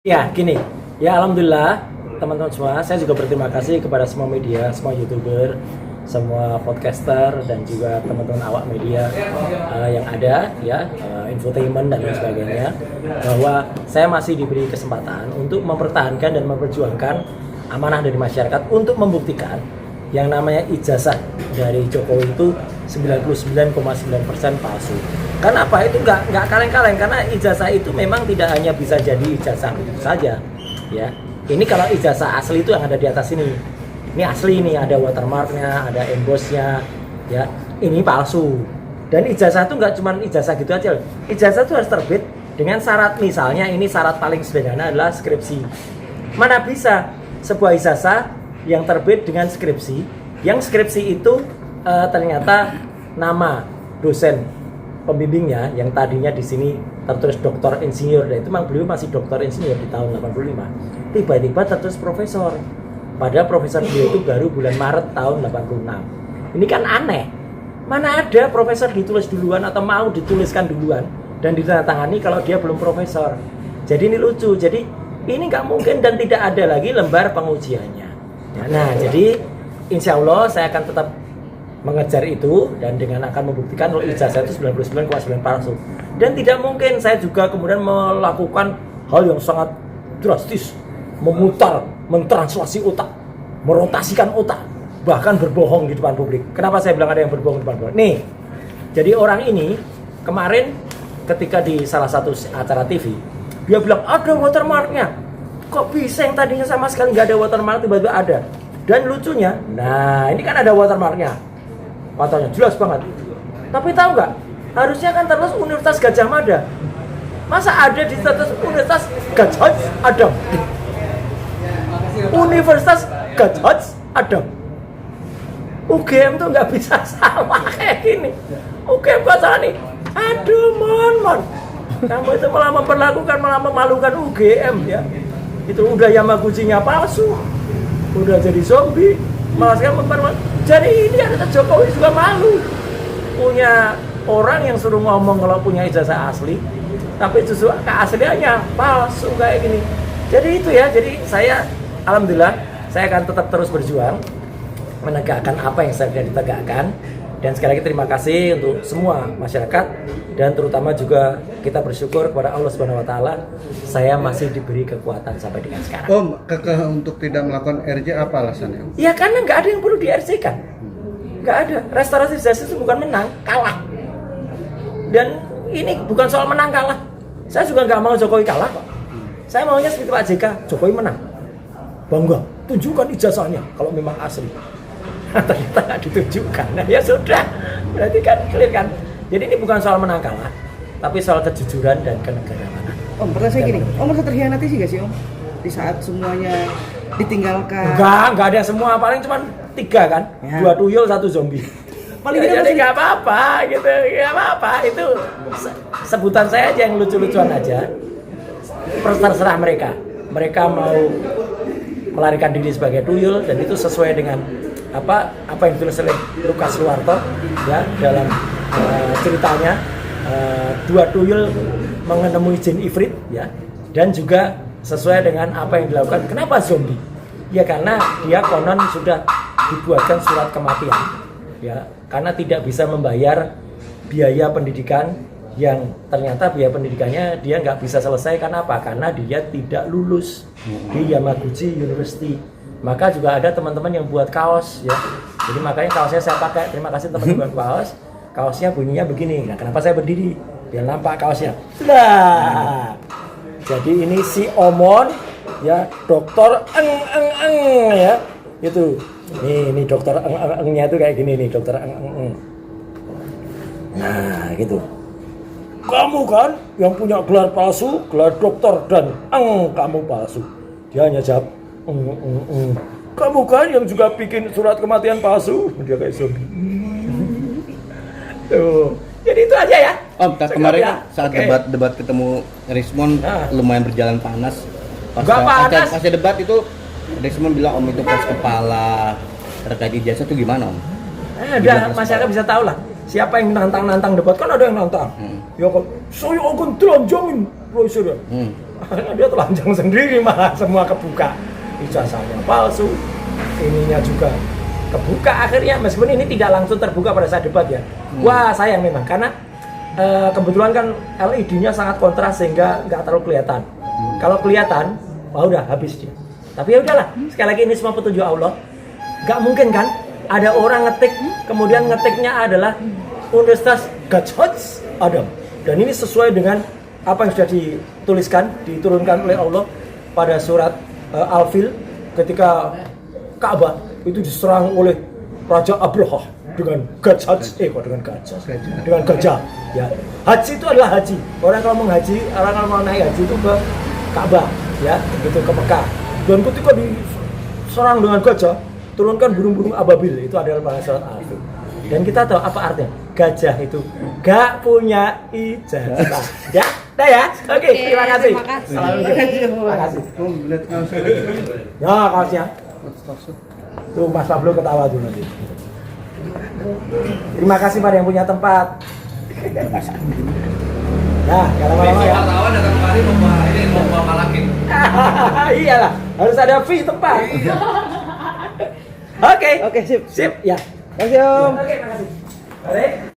Ya, gini. Ya, alhamdulillah teman-teman semua. Saya juga berterima kasih kepada semua media, semua YouTuber, semua podcaster dan juga teman-teman awak media yang ada ya, infotainment dan lain sebagainya, bahwa saya masih diberi kesempatan untuk mempertahankan dan memperjuangkan amanah dari masyarakat untuk membuktikan yang namanya ijazah dari Jokowi itu 99,9% palsu. Karena apa? Itu nggak kaleng-kaleng, karena ijazah itu memang tidak hanya bisa jadi ijazah itu saja, ya. Ini kalau ijazah asli itu yang ada di atas ini. Ini asli, ini ada watermarknya, ada embossnya, ya. Ini palsu. Dan ijazah itu nggak cuma ijazah gitu aja. Ijazah itu harus terbit dengan syarat, misalnya ini syarat paling sederhana adalah skripsi. Mana bisa sebuah ijazah yang terbit dengan skripsi, yang skripsi itu ternyata nama dosen pembimbingnya yang tadinya di sini tertulis doktor insinyur, dan itu memang beliau masih doktor insinyur di tahun 85, tiba-tiba tertulis profesor, padahal profesor beliau itu baru bulan Maret tahun 86. Ini kan aneh, mana ada profesor ditulis duluan atau mau dituliskan duluan dan ditandatangani kalau dia belum profesor. Jadi ini lucu, jadi ini nggak mungkin dan tidak ada lagi lembar pengujiannya. Nah, jadi insya Allah saya akan tetap mengejar itu dan dengan akan membuktikan kalau ijazah itu 99,9 palsu. Dan tidak mungkin saya juga kemudian melakukan hal yang sangat drastis, memutar, mentranslasi otak, merotasikan otak, bahkan berbohong di depan publik. Kenapa saya bilang ada yang berbohong di depan publik? Nih, jadi orang ini kemarin ketika di salah satu acara TV, dia bilang ada watermarknya. Kok bisa yang tadinya sama sekali nggak ada watermark tiba-tiba ada? Dan lucunya, nah ini kan ada watermarknya, katanya jelas banget. Tapi tahu nggak? Harusnya kan terus Universitas Gajah Mada. Masa ada di status Universitas Gajah Adam? Universitas Gajah Adam. UGM tuh nggak bisa sama kayak gini. UGM kok salah nih? Aduh, mon. Kamu itu malah memperlakukan, malah memalukan UGM ya. Itu udah Yamaguchi-nya palsu, udah jadi zombie, malah sekarang memperlakukan. Jadi ini ada Jokowi juga malu punya orang yang suruh ngomong kalau punya ijazah asli, tapi justru keasliannya palsu kayak gini. Jadi itu ya, jadi saya alhamdulillah saya akan tetap terus berjuang menegakkan apa yang saya ditegakkan. Dan sekali lagi terima kasih untuk semua masyarakat dan terutama juga kita bersyukur kepada Allah Subhanahu wa taala saya masih diberi kekuatan sampai dengan sekarang. Om, kekeh untuk tidak melakukan RJ apa alasannya? Ya karena nggak ada yang perlu di RJ kan. Nggak ada. Restoratif justice itu bukan menang, kalah. Dan ini bukan soal menang kalah. Saya juga nggak mau Jokowi kalah kok. Saya maunya seperti Pak JK, Jokowi menang. Bangga, tunjukkan ijazahnya kalau memang asli. Ternyata nggak ditunjukkan. Nah, ya sudah, berarti kan clear kan. Jadi ini bukan soal menang kalah, tapi soal kejujuran dan kenegarawanan. Om, pertanyaan saya gini, Om merasa terhianati sih gak sih Om? Di saat semuanya ditinggalkan. Enggak ada semua, paling cuma 3 kan, ya. 2 tuyul, 1 zombie. Paling ya, jadi nggak apa-apa gitu, nggak apa-apa. Itu sebutan saya aja yang lucu-lucuan aja. Terserah mereka. Mereka mau melarikan diri sebagai tuyul dan itu sesuai dengan apa yang ditulis oleh Lukas Suwarto ya dalam ceritanya 2 tuyul menemui jin ifrit ya, dan juga sesuai dengan apa yang dilakukan. Kenapa zombie? Ya karena dia konon sudah dibuatkan surat kematian ya, karena tidak bisa membayar biaya pendidikan yang ternyata biaya pendidikannya dia nggak bisa selesai. Karena apa? Karena dia tidak lulus di Yamaguchi University. Maka juga ada teman-teman yang buat kaos ya. Jadi makanya kaosnya saya pakai. Terima kasih teman-teman buat kaos. Kaosnya bunyinya begini. Nah, kenapa saya berdiri? Biar nampak kaosnya. Nah, jadi ini si Omon ya, dokter ya. Itu. Ini dokter nya itu kayak gini nih, dokter Nah, gitu. Kamu kan yang punya gelar palsu, gelar dokter dan kamu palsu. Dia hanya jawab kamu kan yang juga bikin surat kematian palsu. Dia kayak zombie. Tuh. Jadi itu aja ya. Om, kemarin kan saat debat ketemu Rismon lumayan berjalan panas. Pas debat itu Rismon bilang Om itu keras kepala terkait ijazah itu gimana Om? Udah masyarakat bisa tahu lah. Siapa yang nantang debat, kan ada yang nantang. Ya kan, saya akan telanjangin presiden. Akhirnya dia telanjang sendiri, malah semua kebuka, ijazahnya palsu, ininya juga kebuka akhirnya, meskipun ini tidak langsung terbuka pada saat debat ya. Wah, sayang memang karena kebetulan kan LED-nya sangat kontras sehingga nggak terlalu kelihatan. Kalau kelihatan, wah udah habis dia. Tapi ya udahlah, sekali lagi ini semua petunjuk Allah. Nggak mungkin kan ada orang ngetik, kemudian ngetiknya adalah Universitas Gadjah Adam. Dan ini sesuai dengan apa yang sudah dituliskan, diturunkan oleh Allah pada surat Al-Fil ketika Ka'bah itu diserang oleh Raja Abraha dengan gajah, dengan gajah. Ya, haji itu adalah haji. Orang kalau menghaji, orang kalau mau naik haji itu ke Ka'bah, ya, begitu ke Mekah. Dan ketika diserang dengan gajah, turunkan burung-burung ababil, itu adalah pada surat Al-Fil. Dan kita tahu apa artinya? Gajah itu gak punya ijazah. Ya, dah ya. Oke, terima kasih. Terima kasih. Om, lihat kaos lagi. Ya, kaosnya. Tuh Mas Pablo ketawa tuh nanti. Terima kasih pada yang punya tempat. Nah, kalau lama-lama ya. Wartawan datang kemari mau malakin. Iyalah, harus ada fee tempat. Oke. Oke, sip. Sip, ya. Makasih Om. Oke, makasih. Balik.